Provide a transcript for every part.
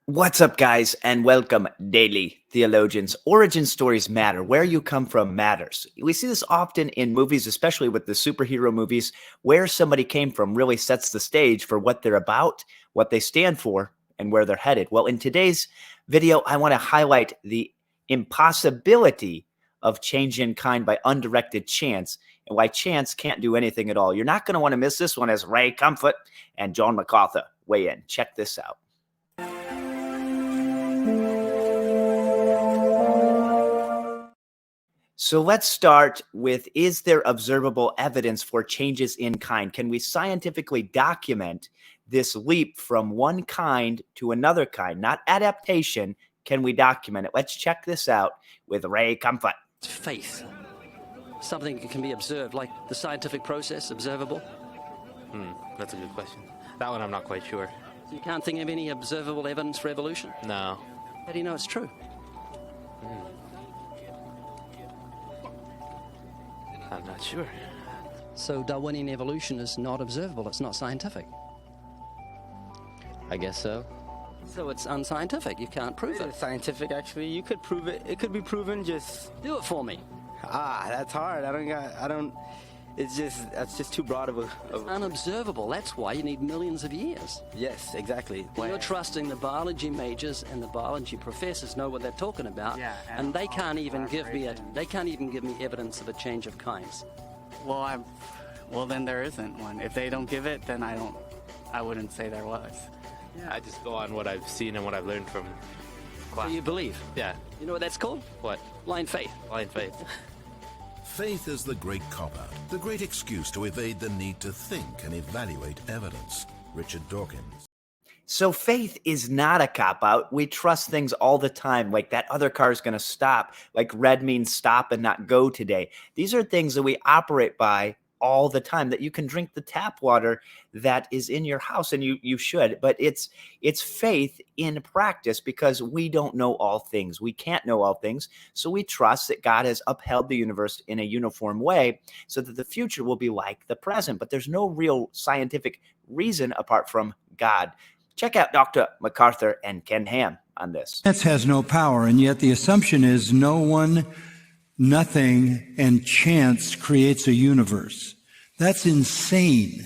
What's up, guys, and welcome, daily theologians. Origin stories matter. Where you come from matters. We see this often in movies, especially with the superhero movies. Where somebody came from really sets the stage for what they're about, what they stand for, and where they're headed. Well, in today's video, I want to highlight the impossibility of change in kind by undirected chance and why chance can't do anything at all. You're not going to want to miss this one as Ray Comfort and John MacArthur weigh in. Check this out. So let's start with, is there observable evidence for changes in kind? Can we scientifically document this leap from one kind to another kind? Not adaptation. Can we document it? Let's check this out with Ray Comfort. Faith. Something that can be observed, like the scientific process, observable. That's a good question. That one I'm not quite sure. You can't think of any observable evidence for evolution? No. How do you know it's true? I'm not sure. So Darwinian evolution is not observable, it's not scientific. I guess so. So it's unscientific, you can't prove it. It's scientific, actually. You could prove it. It could be proven. Just Do it for me. that's hard. That's just too broad of a. Unobservable, that's why you need millions of years. Yes, exactly. You're trusting the biology majors and the biology professors know what they're talking about, Yeah, and and they can't all even give me collaboration. they can't even give me evidence of a change of kinds. Well, then there isn't one. If they don't give it, then I wouldn't say there was. I just go on what I've seen and what I've learned from So class. you believe. Yeah. You know what that's called? What? Blind faith. Blind faith. Faith is the great cop-out, the great excuse to evade the need to think and evaluate evidence. Richard Dawkins. So faith is not a cop-out. We trust things all the time, like that other car is going to stop, like red means stop and not go today. These are things that we operate by all the time, that you can drink the tap water that is in your house, and you should, but it's faith in practice, because we don't know all things. We can't know all things, so we trust that God has upheld the universe in a uniform way so that the future will be like the present, but there's no real scientific reason apart from God. Check out Dr. MacArthur and Ken Ham on this. Science has no power, and yet the assumption is no one, nothing, and chance creates a universe. That's insane.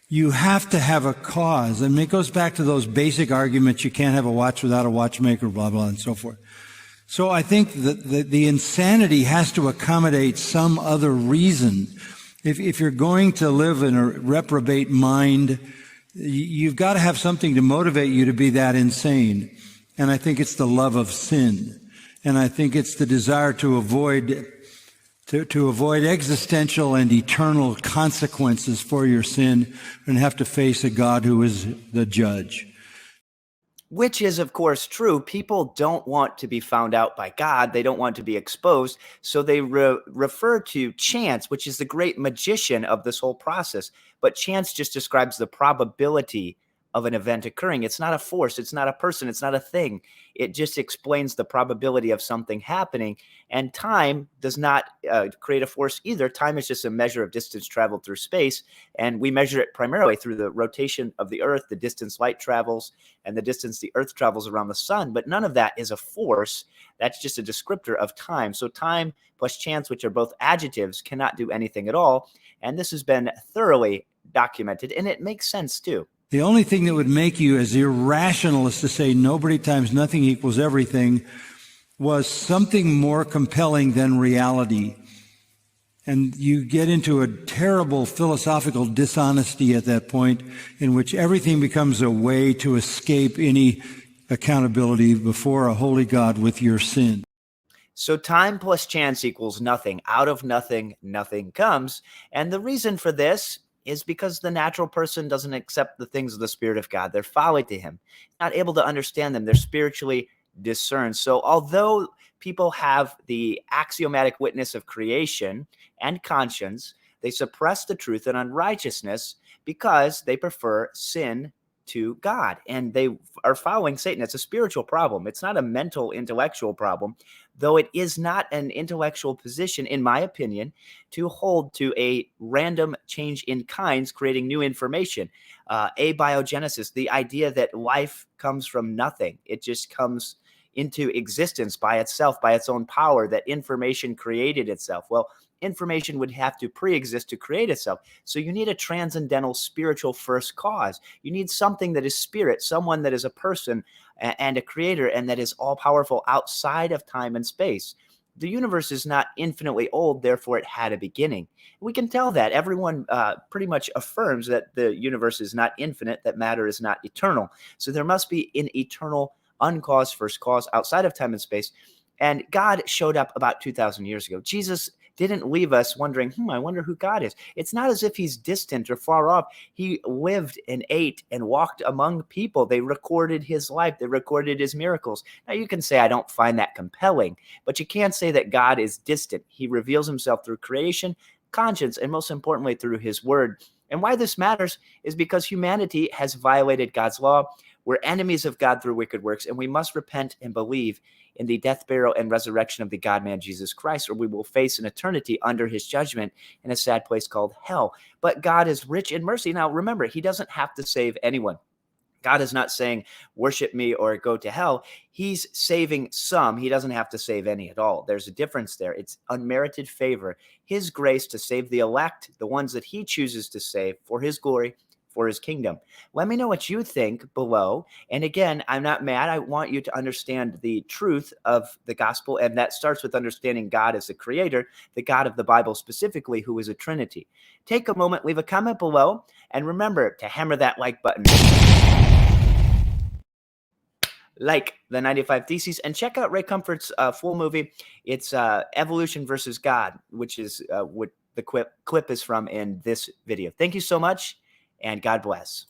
You have to have a cause. I mean, it goes back to those basic arguments, you can't have a watch without a watchmaker, blah, blah, and so forth. So I think that the insanity has to accommodate some other reason. If you're going to live in a reprobate mind, you've got to have something to motivate you to be that insane. And I think it's the love of sin. And I think it's the desire to avoid existential and eternal consequences for your sin and have to face a God who is the judge. Which is, of course, true. People don't want to be found out by God. They don't want to be exposed. So they refer to chance, which is the great magician of this whole process. But chance just describes the probability of an event occurring. It's not a force. It's not a person. It's not a thing. It just explains the probability of something happening. And time does not create a force either. Time is just a measure of distance traveled through space. And we measure it primarily through the rotation of the Earth, the distance light travels, and the distance the Earth travels around the sun. But none of that is a force. That's just a descriptor of time. So time plus chance, which are both adjectives, cannot do anything at all. And this has been thoroughly documented, and it makes sense too. The only thing that would make you as irrational as to say nobody times nothing equals everything was something more compelling than reality. And you get into a terrible philosophical dishonesty at that point, in which everything becomes a way to escape any accountability before a holy God with your sin. So time plus chance equals nothing. Out of nothing, nothing comes. And the reason for this is because the natural person doesn't accept the things of the Spirit of God. They're folly to him, not able to understand them. They're spiritually discerned. So although people have the axiomatic witness of creation and conscience, they suppress the truth and unrighteousness because they prefer sin to God, and they are following Satan. It's a spiritual problem. It's not a mental, intellectual problem, though it is not an intellectual position, in my opinion, to hold to a random change in kinds, creating new information. Abiogenesis, the idea that life comes from nothing. It just comes into existence by itself, by its own power, that information created itself. Well, information would have to pre-exist to create itself. So you need a transcendental spiritual first cause. You need something that is spirit, someone that is a person and a creator, and that is all powerful outside of time and space. The universe is not infinitely old, therefore it had a beginning. We can tell that. Everyone pretty much affirms that the universe is not infinite, that matter is not eternal. So there must be an eternal uncaused first cause outside of time and space. And God showed up about 2,000 years ago. Jesus didn't leave us wondering, I wonder who God is. It's not as if he's distant or far off. He lived and ate and walked among people. They recorded his life. They recorded his miracles. Now, you can say, I don't find that compelling, but you can't say that God is distant. He reveals himself through creation, conscience, and most importantly, through his word. And why this matters is because humanity has violated God's law. We're enemies of God through wicked works, and we must repent and believe in the death, burial, and resurrection of the God-man Jesus Christ, or we will face an eternity under his judgment in a sad place called hell. But God is rich in mercy. Now, remember, he doesn't have to save anyone. God is not saying, worship me or go to hell. He's saving some. He doesn't have to save any at all. There's a difference there. It's unmerited favor, his grace to save the elect, the ones that he chooses to save for his glory, for his kingdom. Let me know what you think below. And again, I'm not mad. I want you to understand the truth of the gospel. And that starts with understanding God as the creator, the God of the Bible specifically, who is a Trinity. Take a moment, leave a comment below, and remember to hammer that like button. Like the 95 Theses, and check out Ray Comfort's full movie. It's Evolution versus God, which is what the clip is from in this video. Thank you so much, and God bless.